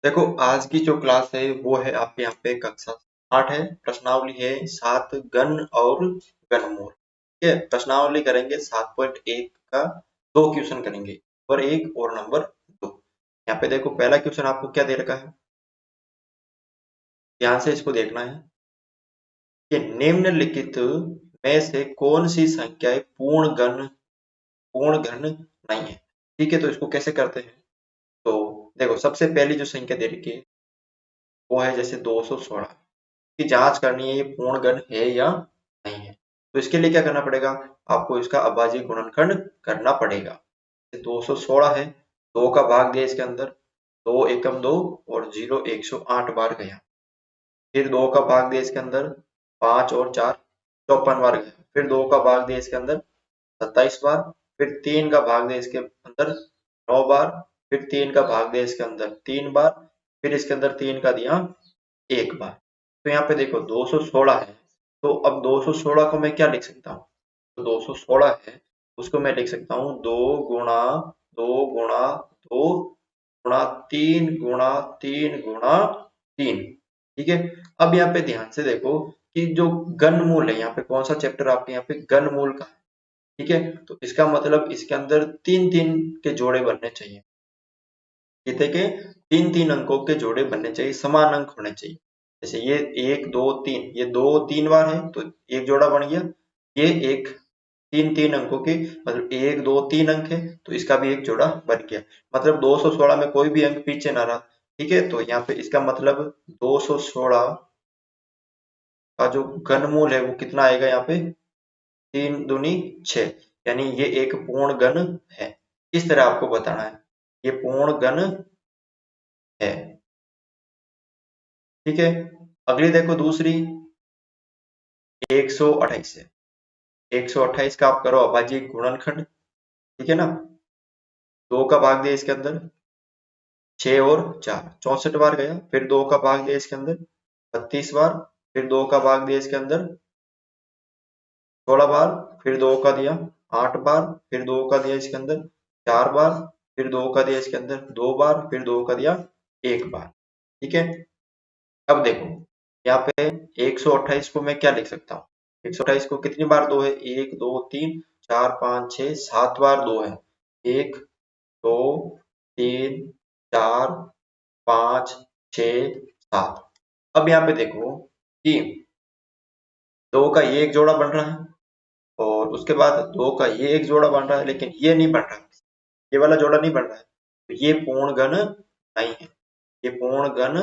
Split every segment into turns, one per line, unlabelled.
देखो आज की जो क्लास है वो है आपके यहाँ पे कक्षा 8 है। प्रश्नावली है 7 घन और घनमूल। ठीक है, प्रश्नावली करेंगे 7.1 का 2 क्वेश्चन करेंगे, नंबर 1 और नंबर 2। यहाँ पे देखो पहला क्वेश्चन आपको क्या दे रखा है, ध्यान से इसको देखना है कि निम्नलिखित में से कौन सी संख्याएं पूर्ण घन नहीं है। ठीक है, तो इसको कैसे करते हैं। तो देखो सबसे पहली जो संख्या दे रखी है वो है जैसे 216 की जांच करनी है, ये पूर्ण घन है या नहीं है। तो इसके लिए क्या करना पड़ेगा, आपको इसका अभाज्य गुणनखंड करना पड़ेगा। 216 है, 2 का भाग दिया इसके अंदर, 2 एकम 2 और 0 108 बार गया। फिर 2 का भाग दिया इसके अंदर, 5 और 4 54 बार गया। फिर 2 का भाग दिया इसके अंदर 27 बार। फिर 3 का भाग दिया इसके अंदर 9 बार। फिर 3 का भाग दिया इसके अंदर 3 बार। फिर इसके अंदर 3 का दिया 1 बार। तो यहाँ पे देखो 216 है, तो अब 216 को मैं क्या लिख सकता हूँ, तो 216 है उसको मैं लिख सकता हूँ 2 गुणा 2 गुणा 2 गुणा 3 गुणा 3 गुणा 3। ठीक है, अब यहाँ पे ध्यान से देखो कि जो घनमूल है, यहाँ पे कौन सा चैप्टर आपके यहाँ पे घनमूल का है। ठीक है, तो इसका मतलब इसके अंदर 3-3 के जोड़े बनने चाहिए। कितने के, 3-3 अंकों के जोड़े बनने चाहिए, समान अंक होने चाहिए। जैसे ये 1 2 3, ये 2 3 बार है तो एक जोड़ा बन गया। ये एक 3-3 अंकों के मतलब 1 2 3 अंक है तो इसका भी एक जोड़ा बन गया। मतलब 216 में कोई भी अंक पीछे ना रहा। ठीक है, तो यहाँ पे इसका मतलब 216 का जो घनमूल है वो कितना आएगा, यहाँ पे 3 दूनी 6, यानी ये एक पूर्ण घन है। इस तरह आपको बताना है ये पूर्ण घन है। ठीक है, अगली देखो दूसरी 128 है। 128 का आप करो अभाज्य गुणनखंड। ठीक है ना, 2 का भाग दिया इसके अंदर 6 और 4 64 बार गया। फिर 2 का भाग दिया इसके अंदर 32 बार। फिर 2 का भाग दिया इसके अंदर 16 बार। फिर 2 का दिया 8 बार। फिर 2 का दिया इसके अंदर 4 बार। फिर 2 का दिया इसके अंदर 2 बार। फिर 2 का दिया 1 बार। ठीक है, अब देखो यहाँ पे 128 को मैं क्या लिख सकता हूँ, 128 को कितनी बार 2 है, 1 2 3 4 5 6 7 बार 2 है। 1 2 3 4 5 6 7। अब यहाँ पे देखो कि 2 का ये एक जोड़ा बन रहा है और उसके बाद 2 का ये एक जोड़ा बन रहा है, लेकिन ये नहीं बन रहा, ये वाला जोड़ा नहीं बन रहा है। तो ये पूर्ण घन नहीं है, ये पूर्ण घन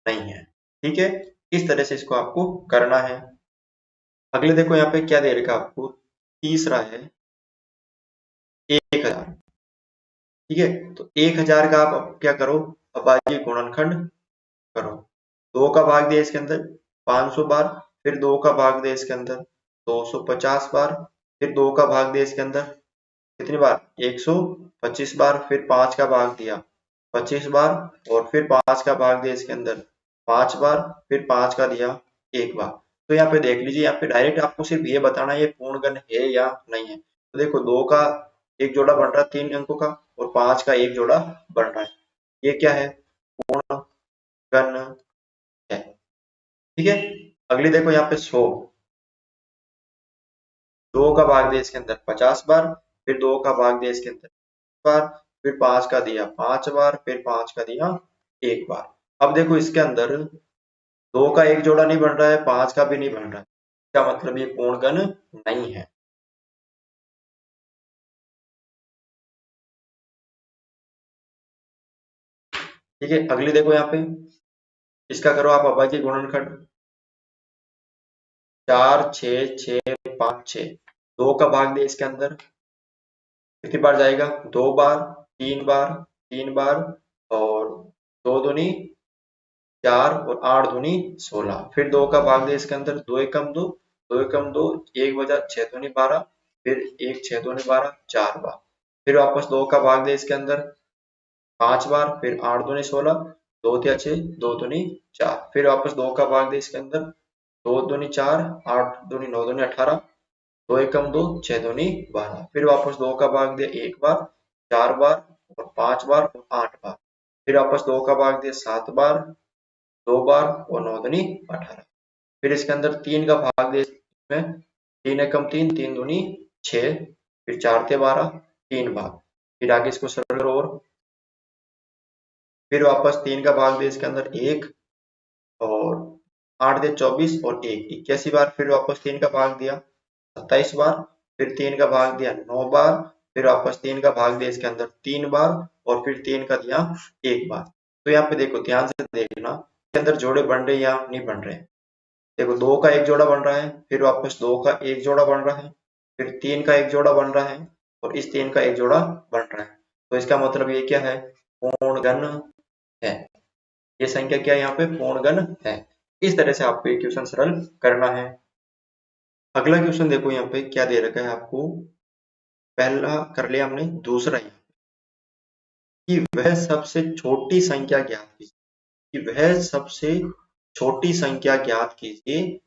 नहीं है। ठीक है, इस तरह से इसको आपको करना है। अगले देखो यहाँ पे क्या दे रखा आपको, तीसरा है 1000। ठीक है, तो 1000 का आप अब क्या करो, अभाज्य गुणनखंड करो। 2 का भाग दिया इसके अंदर 500 बार। फिर 2 का भाग दिया इसके अंदर 250 बार। फिर 2 का भाग दिया इसके अंदर कितनी बार, 125 बार। फिर 5 का भाग दिया 25 बार। और फिर 5 का भाग दिया इसके अंदर 5 बार। फिर 5 का दिया 1 बार। तो यहाँ पे देख लीजिए, यहाँ पे डायरेक्ट आपको सिर्फ ये बताना है ये पूर्ण घन है या नहीं है। तो देखो 2 का एक जोड़ा बन रहा है 3 अंकों का और 5 का एक जोड़ा बन रहा है, ये क्या है, पूर्ण घन है। ठीक है, अगली देखो यहाँ पे 100, 2 का भाग दिया इसके अंदर 50 बार। फिर 2 का भाग दिया इसके अंदर बार। फिर 5 का दिया 5 बार। फिर 5 का दिया 1 बार। अब देखो इसके अंदर 2 का एक जोड़ा नहीं बन रहा है, 5 का भी नहीं बन रहा है, इसका मतलब ये पूर्ण घन नहीं है। ठीक है, अगली देखो यहाँ पे, इसका करो आप अभाज्य गुणनखंड। 4 6 6 5 6, 2 का भाग दिया इसके अंदर कितनी बार जाएगा, 2 बार 3 बार 3 बार और 2 दूनी 4 और 8 दूनी 16। फिर 2 का भाग दिया इसके अंदर 2 एकम 2 2 एकम 2 1 बजा 6 दूनी 12। फिर 1 6 दूनी 12 4 बार। फिर वापस 2 का भाग दिया इसके अंदर 5 बार। फिर 8 दूनी 16 2 तिया 6 2 दूनी 4। फिर वापस 2 का भाग दिया इसके अंदर 2 दूनी 4 8 दूनी 9 दूनी 18 2 एकम 2 6 दूनी 12। फिर वापस 2 का भाग दिया 1 बार 4 बार और 5 बार और 8 बार। फिर वापस 2 का भाग दिया 7 बार, 2 बार और 9 दूनी 18। फिर इसके अंदर 3 का भाग दिया, इसमें 3 एकम 3, 3 दूनी 6, फिर 4 × 12, 3 बार। फिर आगे इसको सरल करो और फिर वापस 3 का भाग दिया इसके अंदर 1 और 8 दे 24 और 1 81 बार। फिर वापस 3 का भाग दिया 27 बार, फिर 3 का भाग दिया 9 बार, फिर वापस 3 का भाग दिया इसके अंदर 3 बार और फिर 3 का दिया 1 बार। तो यहाँ पे देखो, ध्यान से देखना इसके अंदर जोड़े बन रहे या नहीं बन रहे। देखो 2 का एक जोड़ा बन रहा है, फिर वापस 2 का एक जोड़ा बन रहा है, फिर 3 का एक जोड़ा बन रहा है और इस 3 का एक जोड़ा बन रहा है। तो इसका मतलब ये क्या है, पूर्ण घन है। ये संख्या क्या है, यहाँ पे पूर्ण घन है। इस तरह से आपको ये क्वेश्चन सरल करना है। अगला क्वेश्चन देखो, यहाँ पे क्या दे रखा है आपको। पहला कर लिया हमने, दूसरा कि वह सबसे छोटी संख्या ज्ञात कीजिए, कि वह सबसे छोटी संख्या ज्ञात कीजिए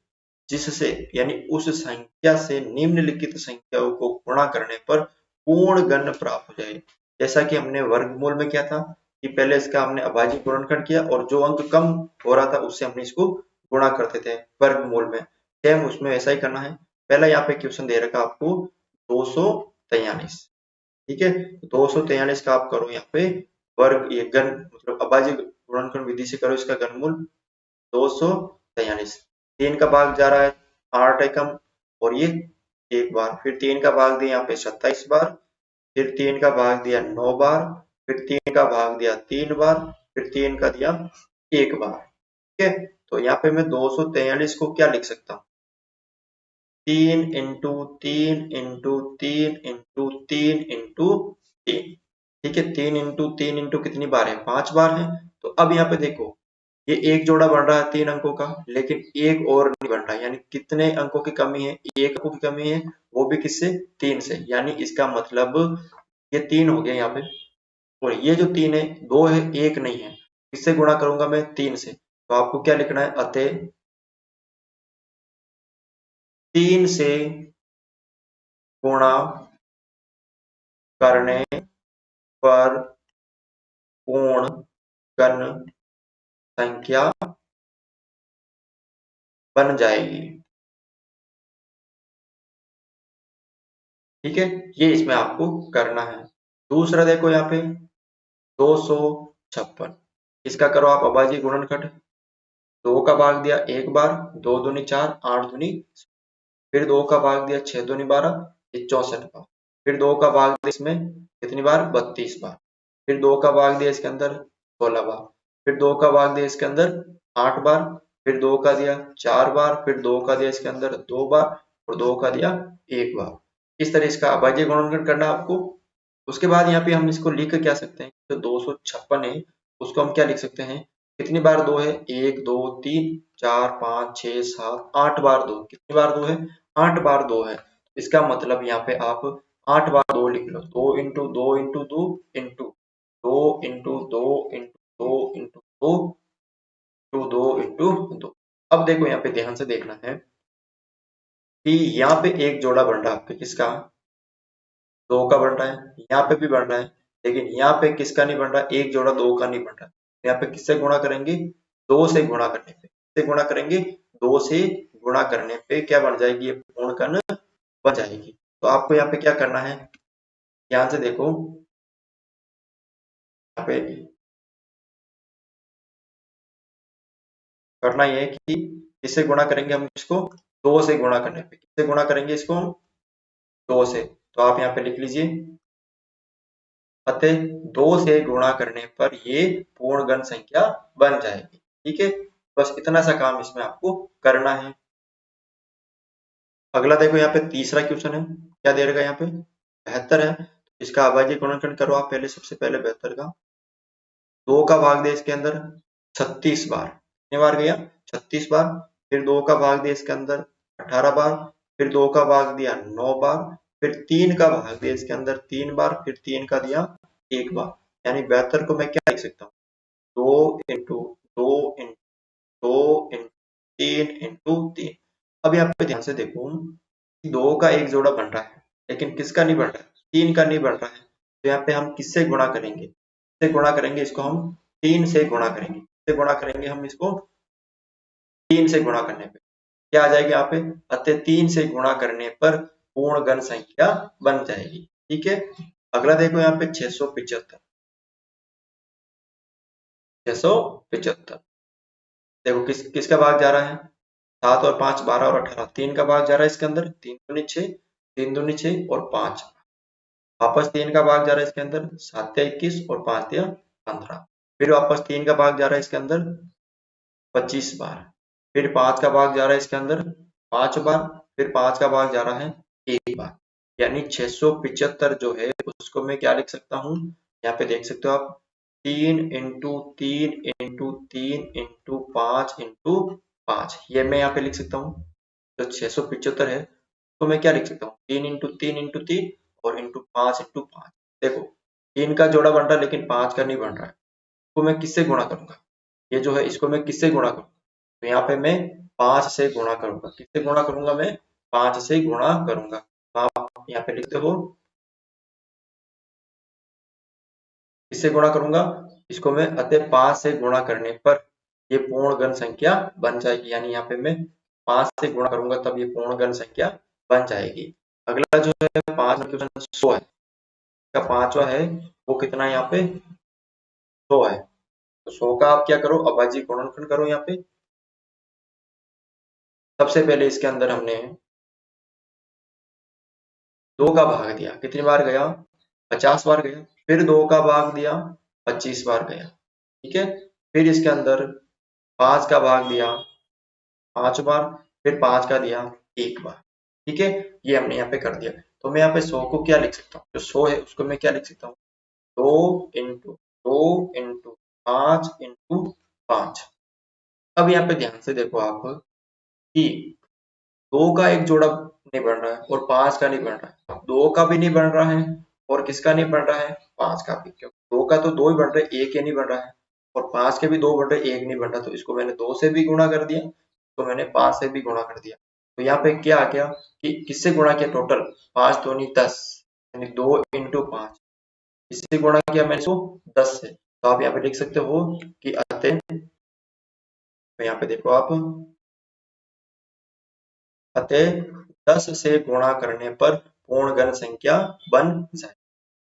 जिससे, यानी उस संख्या से निम्नलिखित संख्याओं को गुणा करने पर पूर्ण घन प्राप्त हो जाए। जैसा कि हमने वर्गमूल में किया था कि पहले इसका हमने अभाज्य गुणनखंड किया और जो अंक कम हो रहा था उससे हमने इसको गुणा करते थे वर्गमूल में। सेम उसमें ऐसा ही करना है। पहला यहाँ पे क्वेश्चन दे रखा आपको 243, ठीक है। 243 का आप करो यहाँ पे वर्ग, ये घन मतलब अभाज्य गुणनखंड विधि से करो इसका घनमूल 243। 3 का भाग जा रहा है 8 एकम और ये 1 बार, फिर 3 का भाग दिया यहाँ पे 27 बार, फिर 3 का भाग दिया 9 बार, फिर 3 का भाग दिया 3 बार, फिर 3 का दिया 1 बार, ठीक है। तो यहाँ पे मैं 243 को क्या लिख सकता हूँ, 3 इंटू 3 इंटू 3 इंटू 3 इंटू 3, ठीक है। 3 इंटू 3 इंटू कितनी बार है, 5 बार है। तो अब यहाँ पे देखो, ये एक जोड़ा बन रहा है 3 अंकों का, लेकिन एक और नहीं बन रहा है, यानी कितने अंकों की कमी है, एक अंकों की कमी है, वो भी किससे, 3 से। यानी इसका मतलब ये 3 हो गया यहाँ पे, और ये जो 3 है 2 है, एक नहीं है। इससे गुणा करूंगा मैं 3 से, तो आपको क्या लिखना है, अतः 3 से गुणा करने पर पूर्ण घन संख्या बन जाएगी, ठीक है। ये इसमें आपको करना है। दूसरा देखो यहाँ पे 256, इसका करो आप अभाज्य गुणनखंड। 2 का भाग दिया 1 बार, 2 दूनी 4, 8 दूनी, फिर 2 का भाग दिया 6 दूनी 12, ये 64 बार, फिर 2 का भाग दिया इसमें कितनी बार, 32 बार, फिर 2 का भाग दिया इसके अंदर 16 बार, फिर 2 का भाग दिया इसके अंदर 8 बार, फिर 2 का दिया 4 बार, फिर 2 का दिया इसके अंदर 2 बार और 2 का दिया 1 बार। इस तरह इसका अभाज्य गुणनखंड करना है आपको। उसके बाद यहाँ पे हम इसको लिख क्या सकते हैं, तो 256 है उसको हम क्या लिख सकते हैं, कितनी बार 2 है, 1 2 3 4 5 6 7 8 बार 2, कितनी बार 2 है, 8 बार 2 है। इसका मतलब यहाँ पे आप 8 बार 2 लिख लो, 2 into 2 into 2 into 2 into 2 into 2 into 2 into 2 into 2। अब देखो यहाँ पे ध्यान से देखना है कि यहाँ पे एक जोड़ा बन रहा है आपके, किसका, 2 का बन रहा है, यहाँ पे भी बन रहा है, लेकिन यहाँ पे किसका नहीं बन रहा, एक जोड़ा 2 का नहीं बन रहा। यहाँ पे किससे गुणा करेंगे, 2 से गुणा करने पे, किससे गुणा करेंगे, 2 से गुणा करने पे क्या बन जाएगी, ये पूर्ण घन बन जाएगी। तो आपको यहाँ पे क्या करना है, ध्यान से देखो, यहाँ पे करना ये है कि किससे गुणा करेंगे हम इसको, 2 से गुणा करने पे, किससे गुणा करेंगे इसको हम, 2 से। तो आप यहाँ पे लिख लीजिए, अतः 2 से गुणा करने पर ये पूर्ण घन संख्या बन जाएगी, ठीक है। बस इतना सा काम इसमें आपको करना है। अगला देखो यहाँ पे तीसरा क्वेश्चन है, क्या दे रखा है यहाँ पे, 72 है। इसका अभाज्य गुणनखंड करो आप पहले, सबसे पहले 72 का 2 का भाग दे इसके अंदर 36 बार, कितने बार गया, 36 बार, फिर 2 का भाग दिया इसके अंदर 18 बार, फिर 2 का भाग दिया 9 बार, फिर 3 का भाग दिया इसके अंदर 3 बार, फिर 3 का दिया 1 बार। यानी 72 को मैं क्या लिख सकता हूँ, 2 इंटू 2 इंटू 2 इंटू 3 इंटू 3। अब यहाँ पे ध्यान से देखो, 2 का एक जोड़ा बन रहा है, लेकिन किसका नहीं बन रहा है, 3 का नहीं बन रहा है। तो यहाँ पे हम किससे गुणा करेंगे? किससे गुणा करेंगे? इसको हम 3 से गुणा करेंगे। किससे गुणा करेंगे हम इसको? 3 से गुणा करने पे क्या आ जाएगा यहाँ पे? अतः 3 से गुणा करने पर पूर्ण घन संख्या बन जाएगी। ठीक है, अगला देखो यहाँ पे 675। 675 देखो किसका भाग जा रहा है? 7 और 5 12 और 18 3 का भाग जा रहा है इसके अंदर। 3 दूनी 6, 3 दूनी 6 और 5 वापस 3 का भाग जा रहा है इसके अंदर। 7 या 21 और 5 या 15। फिर वापस 3 का भाग जा रहा है इसके अंदर 25 बार। फिर 5 का भाग जा रहा है इसके अंदर 5 बार। फिर 5 का भाग जा रहा है 1 बार। यानी 675 जो है उसको मैं क्या लिख सकता हूँ? यहाँ पे देख सकते हो आप, 3 इंटू 3 इंटू 3 इंटू 5 इंटू 5, ये मैं यहाँ पे लिख सकता हूँ। तो 675 है तो मैं क्या लिख सकता हूँ? 3 इंटू 3 इंटू 3 और इंटू 5 इंटू 5। देखो 3 का जोड़ा बन रहा है लेकिन 5 का नहीं बन रहा है, तो मैं किससे गुणा करूंगा? ये जो है इसको मैं किससे गुणा करूंगा? तो यहाँ पे मैं 5 से गुणा करूंगा। किससे गुणा करूंगा? मैं 5 से गुणा करूंगा। तो आप यहाँ पे लिखते हो किससे गुणा करूंगा? इसको मैं अतः 5 से गुणा करने पर ये पूर्ण घन संख्या बन जाएगी। यानी यहाँ पे मैं 5 से गुणा करूंगा तब ये पूर्ण घन संख्या बन जाएगी। अगला जो है 5 में क्वेश्चन 100 है, का 5वां है वो कितना है? यहाँ पे 100 है। तो 100 का आप क्या करो? अभाज्य गुणनखंड करो। यहाँ पे सबसे पहले इसके अंदर हमने 2 का भाग दिया, कितनी बार गया? 50 बार गया। फिर 2 का भाग दिया, 25 बार गया। ठीक है, फिर इसके अंदर 5 का भाग दिया 5 बार। फिर 5 का दिया 1 बार। ठीक है, ये हमने यहाँ पे कर दिया। तो मैं यहाँ पे 100 को क्या लिख सकता हूँ? जो 100 है उसको मैं क्या लिख सकता हूँ? 2 इंटू 2 इंटू 5 इंटू 5। अब यहाँ पे ध्यान से देखो आप कि 2 का एक जोड़ा नहीं बन रहा है और 5 का नहीं बन रहा है। 2 का भी नहीं बन रहा है और किसका नहीं बन रहा है? 5 का भी। क्योंकि 2 का तो 2 ही बन रहा है, 1 ही नहीं बन रहा है। और 5 के भी 2 बन रहे, 1 नहीं बन रहा। तो इसको मैंने 2 से भी गुणा कर दिया, तो मैंने 5 से भी गुणा कर दिया। तो यहाँ पे क्या आ गया कि किससे गुणा किया? टोटल 5 दूनी 10, यानी 2 इंटू 5। इससे गुणा किया मैंने इसको 10 से। तो आप यहाँ पे लिख सकते हो कि अतः, तो यहाँ पे देखो आप, अतः 10 से गुणा करने पर पूर्ण घन संख्या बन जाए।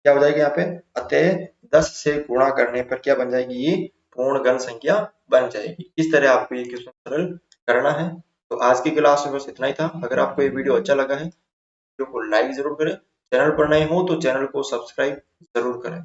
क्या हो जाएगी यहाँ पे? अतः 10 से गुणा करने पर क्या बन जाएगी? ये पूर्ण घन संख्या बन जाएगी। इस तरह आपको ये क्वेश्चन सरल करना है। तो आज की क्लास में बस इतना ही था। अगर आपको ये वीडियो अच्छा लगा है, वीडियो को लाइक जरूर करें। चैनल पर नए हो तो चैनल को सब्सक्राइब जरूर करें।